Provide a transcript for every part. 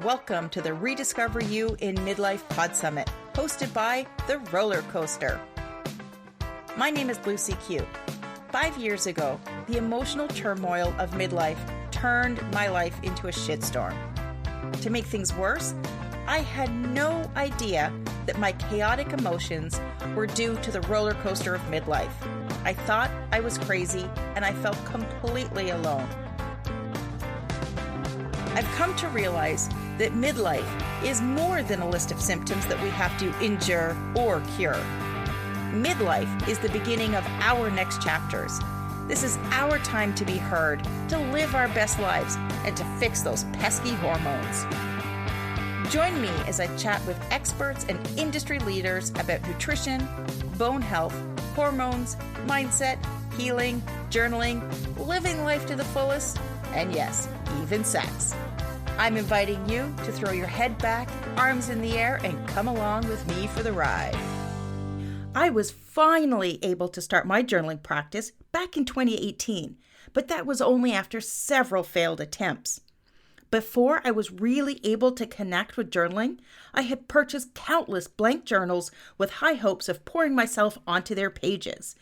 Welcome to the Rediscover You in Midlife PodSummit, hosted by The Roller Coaster. My name is Lucie Q. 5 years ago, the emotional turmoil of midlife turned my life into a shitstorm. To make things worse, I had no idea that my chaotic emotions were due to the roller coaster of midlife. I thought I was crazy, and I felt completely alone. I've come to realize that midlife is more than a list of symptoms that we have to endure or cure. Midlife is the beginning of our next chapters. This is our time to be heard, to live our best lives, and to fix those pesky hormones. Join me as I chat with experts and industry leaders about nutrition, bone health, hormones, mindset, healing, journaling, living life to the fullest, and yes, even sex. I'm inviting you to throw your head back, arms in the air, and come along with me for the ride. I was finally able to start my journaling practice back in 2018, but that was only after several failed attempts. Before I was really able to connect with journaling, I had purchased countless blank journals with high hopes of pouring myself onto their pages.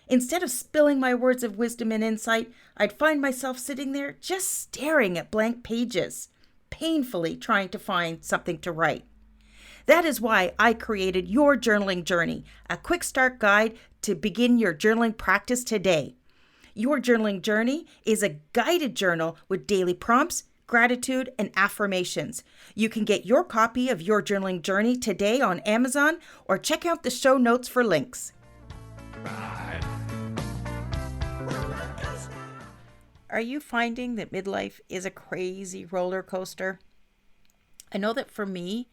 Instead of spilling my words of wisdom and insight, I'd find myself sitting there just staring at blank pages, painfully trying to find something to write. That is why I created Your Journaling Journey, a quick start guide to begin your journaling practice today. Your Journaling Journey is a guided journal with daily prompts, gratitude, and affirmations. You can get your copy of Your Journaling Journey today on Amazon or check out the show notes for links. Are you finding that midlife is a crazy roller coaster? I know that for me,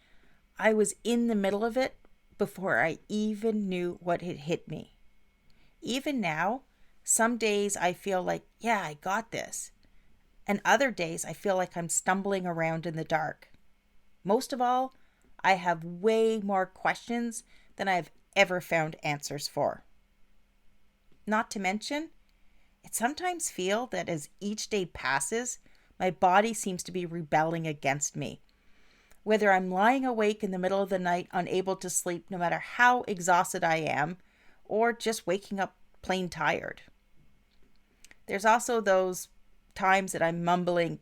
I was in the middle of it before I even knew what had hit me. Even now, some days I feel like, yeah, I got this. And other days I feel like I'm stumbling around in the dark. Most of all, I have way more questions than I've ever found answers for. Not to mention, I sometimes feel that as each day passes, my body seems to be rebelling against me. Whether I'm lying awake in the middle of the night, unable to sleep no matter how exhausted I am, or just waking up plain tired. There's also those times that I'm mumbling,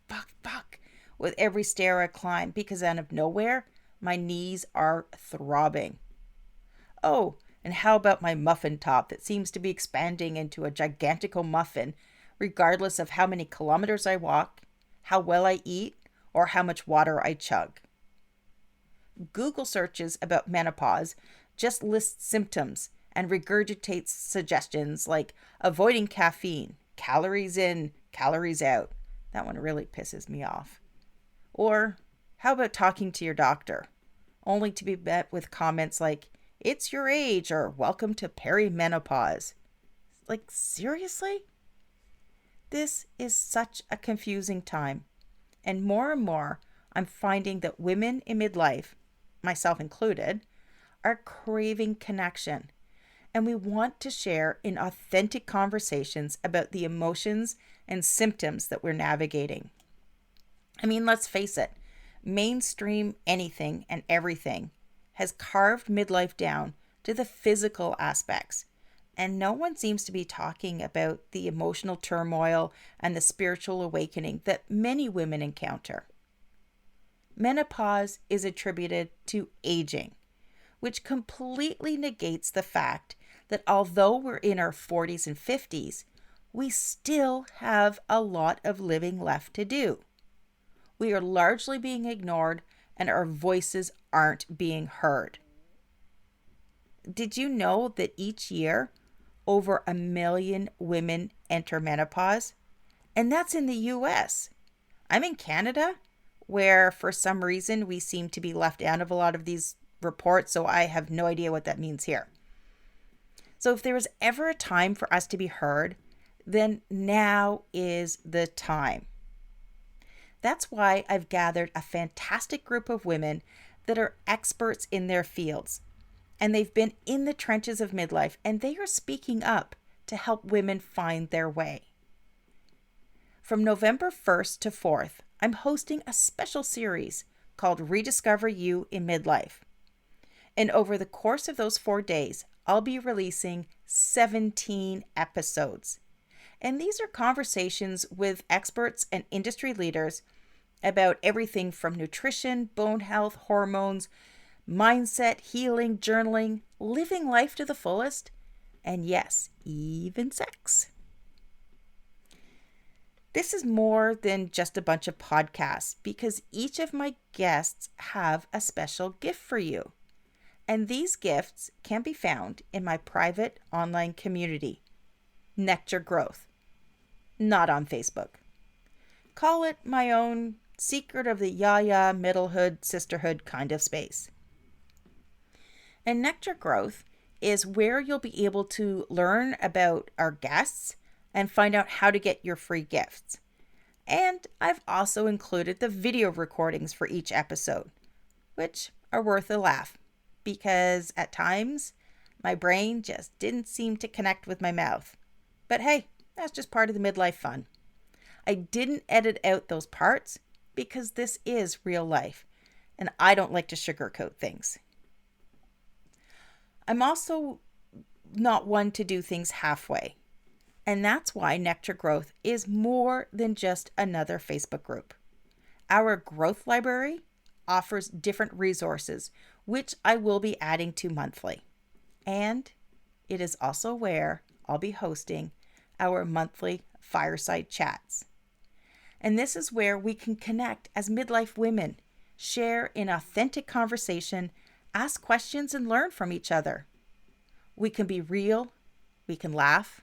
fuck, with every stair I climb because out of nowhere, my knees are throbbing. Oh, and how about my muffin top that seems to be expanding into a gigantical muffin, regardless of how many kilometers I walk, how well I eat, or how much water I chug. Google searches about menopause just list symptoms and regurgitates suggestions like avoiding caffeine, calories in, calories out. That one really pisses me off. Or how about talking to your doctor, only to be met with comments like, it's your age, or welcome to perimenopause. Like, seriously? This is such a confusing time. And more, I'm finding that women in midlife, myself included, are craving connection. And we want to share in authentic conversations about the emotions and symptoms that we're navigating. I mean, let's face it, mainstream anything and everything has carved midlife down to the physical aspects, and no one seems to be talking about the emotional turmoil and the spiritual awakening that many women encounter. Menopause is attributed to aging, which completely negates the fact that although we're in our 40s and 50s, we still have a lot of living left to do. We are largely being ignored and our voices aren't being heard. Did you know that each year, over 1 million women enter menopause? And that's in the US. I'm in Canada, where for some reason we seem to be left out of a lot of these reports, so I have no idea what that means here. So if there was ever a time for us to be heard, then now is the time. That's why I've gathered a fantastic group of women that are experts in their fields. And they've been in the trenches of midlife, and they are speaking up to help women find their way. From November 1st to 4th, I'm hosting a special series called Rediscover You in Midlife. And over the course of those 4 days, I'll be releasing 17 episodes. And these are conversations with experts and industry leaders about everything from nutrition, bone health, hormones, mindset, healing, journaling, living life to the fullest, and yes, even sex. This is more than just a bunch of podcasts because each of my guests have a special gift for you. And these gifts can be found in my private online community, Nectar Growth, not on Facebook. Call it my own secret of the yaya, middlehood, sisterhood kind of space. And Nectar Growth is where you'll be able to learn about our guests and find out how to get your free gifts. And I've also included the video recordings for each episode, which are worth a laugh because at times my brain just didn't seem to connect with my mouth. But hey, that's just part of the midlife fun. I didn't edit out those parts because this is real life and I don't like to sugarcoat things. I'm also not one to do things halfway. And that's why Nectar Growth is more than just another Facebook group. Our growth library offers different resources, which I will be adding to monthly. And it is also where I'll be hosting our monthly fireside chats. And this is where we can connect as midlife women, share in authentic conversation, ask questions, and learn from each other. We can be real, we can laugh,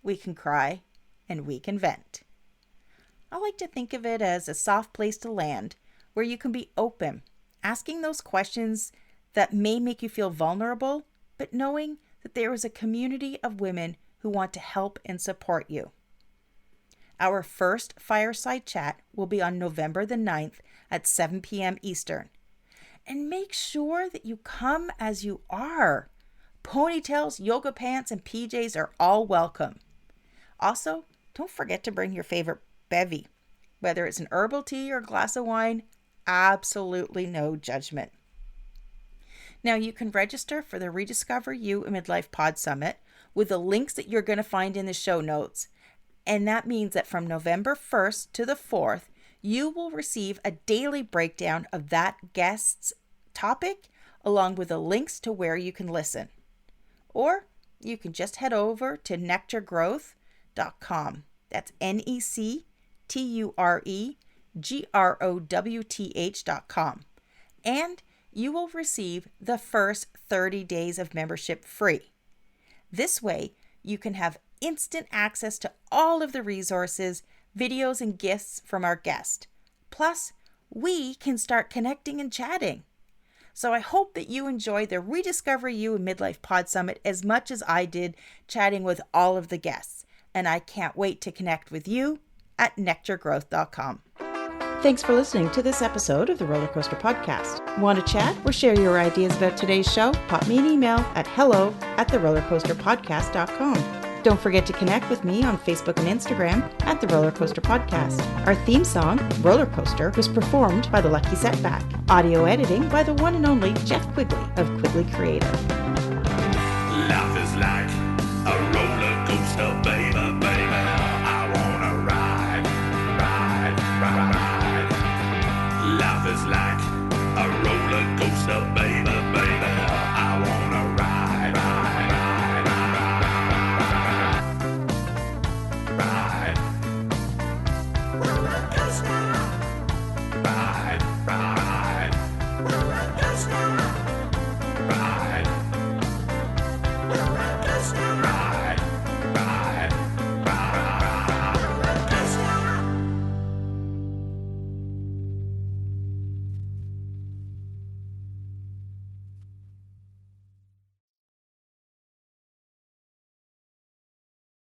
we can cry, and we can vent. I like to think of it as a soft place to land where you can be open, asking those questions that may make you feel vulnerable, but knowing that there is a community of women who want to help and support you. Our first fireside chat will be on November the 9th at 7 p.m. Eastern. And make sure that you come as you are. Ponytails, yoga pants, and PJs are all welcome. Also, don't forget to bring your favorite bevy. Whether it's an herbal tea or a glass of wine, absolutely no judgment. Now, you can register for the Rediscover You in Midlife PodSummit with the links that you're going to find in the show notes. And that means that from November 1st to the 4th, you will receive a daily breakdown of that guest's topic along with the links to where you can listen. Or you can just head over to nectargrowth.com. That's nectargrowth.com. And you will receive the first 30 days of membership free. This way, you can have instant access to all of the resources, videos, and gifts from our guest. Plus, we can start connecting and chatting. So I hope that you enjoy the Rediscover You in Midlife PodSummit as much as I did chatting with all of the guests. And I can't wait to connect with you at nectargrowth.com. Thanks for listening to this episode of the Roller Coaster Podcast. Want to chat or share your ideas about today's show? Pop me an email at hello@therollercoasterpodcast.com. Don't forget to connect with me on Facebook and Instagram at The Roller Coaster Podcast. Our theme song, Roller Coaster, was performed by The Lucky Setback. Audio editing by the one and only Jeff Quigley of Quigley Creative. Love